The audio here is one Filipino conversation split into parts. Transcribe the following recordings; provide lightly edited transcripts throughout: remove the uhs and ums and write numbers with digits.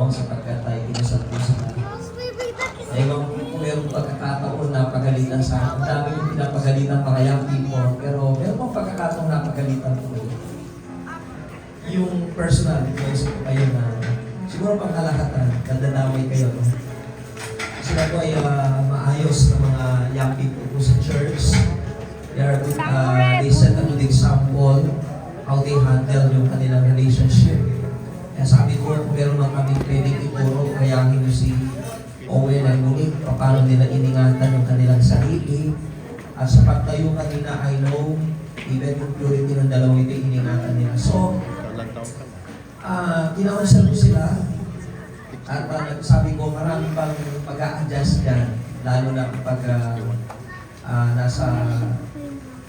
Panginoon sapagkat tayo kinasal po sa kanya. Ewan ko kung mayroong pagkakataon na pagalitan sa akin. Ang dami kong pinapagalitan mga young people, pero meron pong pagkakataon na pagalitan po. Yung personal, ito ko kayo na siguro pang kalahatan, nandadamay kayo. No? Sila po ay maayos na mga young people po sa church. They set a good example how they handle yung kanilang relationship. Kaya sabi ko, kung meron lang kami pwedeng ituro, kayahin nyo si Owen at Monique, paano nila iningatan yung kanilang sarili. At sa pagtayo kanina, I know, even yung purity ng dalawang ito, iningatan nila. So, kinakansel ko sila. At sabi ko, marami pang pag-a-adjust dyan, lalo na kapag nasa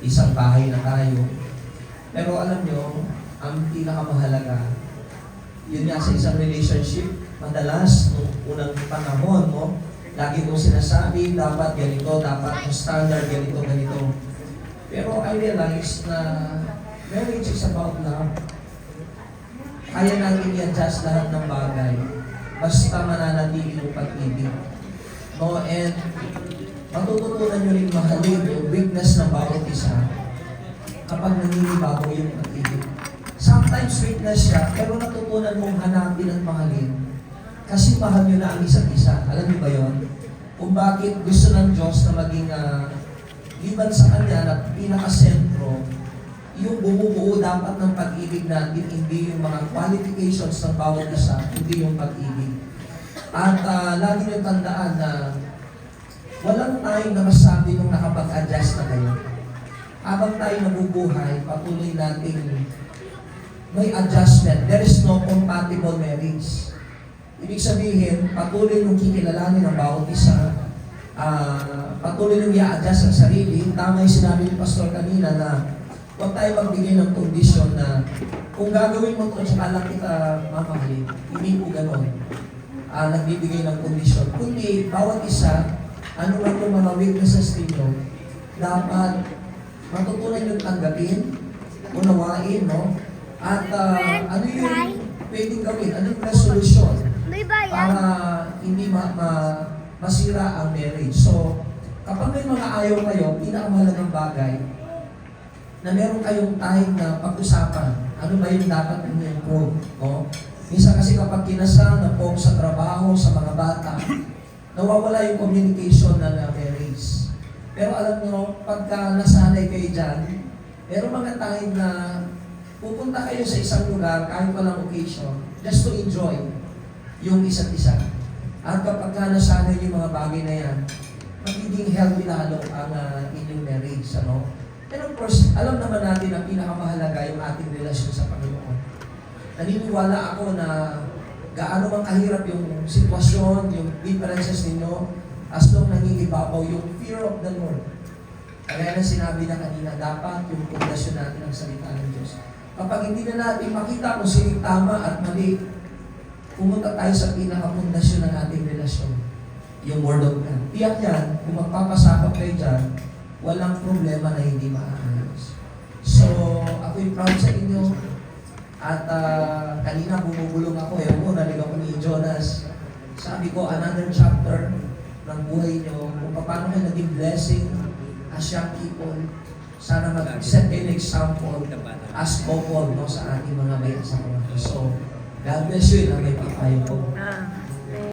isang bahay na tayo. Pero alam nyo, ang pinakamahalaga, yun nga sa isang relationship, madalas, nung unang panahon mo, lagi kong sinasabi, dapat ganito, dapat yung standard, ganito, ganito. Pero I realized na marriage is about love. Kaya natin i-adjust lahat ng bagay, basta mananatili yung pag-ibig. No? And matututunan nyo rin mahalin yung weakness ng bawat isa kapag naninibago yung pag-ibig. Sometimes weakness siya, pero natutunan mong hanapin at mahalin. Kasi mahal nyo na ang isa't isa. Alam niyo ba yun? Kung bakit gusto ng Diyos na maging liban sa Kanya na pinakasentro, yung bumubuo dapat ng pag-ibig natin, hindi yung mga qualifications ng bawat isa, hindi yung pag-ibig. At lagi nyo tandaan na walang tayong namasabi nung nakapag-adjust na kayo. Habang tayo nabubuhay, patuloy nating may adjustment. There is no compatible marriage. Ibig sabihin, patuloy nung kikilalanin ng bawat isa, patuloy nung i-adjust ang sarili. Tama yung sinabi ni Pastor kanina na huwag tayo magbigay ng kondisyon na kung gagawin mo ito, tsaka lang kita mamahalin. Hindi po ganon. Nagbibigay ng kondisyon. Kundi, bawat isa, ano man yung mga weaknesses ninyo, dapat matutunan yung tanggapin, unawain, no? At ano yung pwedeng gawin? Ano yung resolution para hindi masira ang marriage? So, kapag may mga ayaw kayo, pinakamahalagang bagay na meron kayong time na pag-usapan. Ano ba yung dapat ninyo improve? No? Minsan kasi kapag kinasal na po sa trabaho, sa mga bata, nawawala yung communication ng marriage. Pero alam nyo, pagka nasanay kayo dyan, meron mga time na pupunta kayo sa isang lugar, kahit walang occasion, just to enjoy yung isa't isa. At kapag nasanay yung mga bagay na yan, magiging healthy lalo ang inyong marriage. Ano? And of course, alam naman natin na pinakamahalaga yung ating relasyon sa Panginoon. Naniniwala ako na gaano man kahirap yung sitwasyon, yung differences ninyo, as long nangingibabaw yung fear of the Lord. Kaya na sinabi na kanina, dapat yung pundasyon natin ang salita ng Diyos. Kapag hindi na natin makita kung sino tama at mali, pumunta tayo sa pinakapundasyon ng ating relasyon, yung Word of God. Tiyak yan, kung magpapasakap kayo dyan, walang problema na hindi maayos. So, ako'y proud sa inyo. At kanina bumubulong ako, narinig ako ni Jonas. Sabi ko, another chapter ng buhay nyo, kung paano kayo naging blessing as young people. Sana mag-set kayo ng example as couple, no, sa ating mga may asawa. So, God bless you na may papayo po.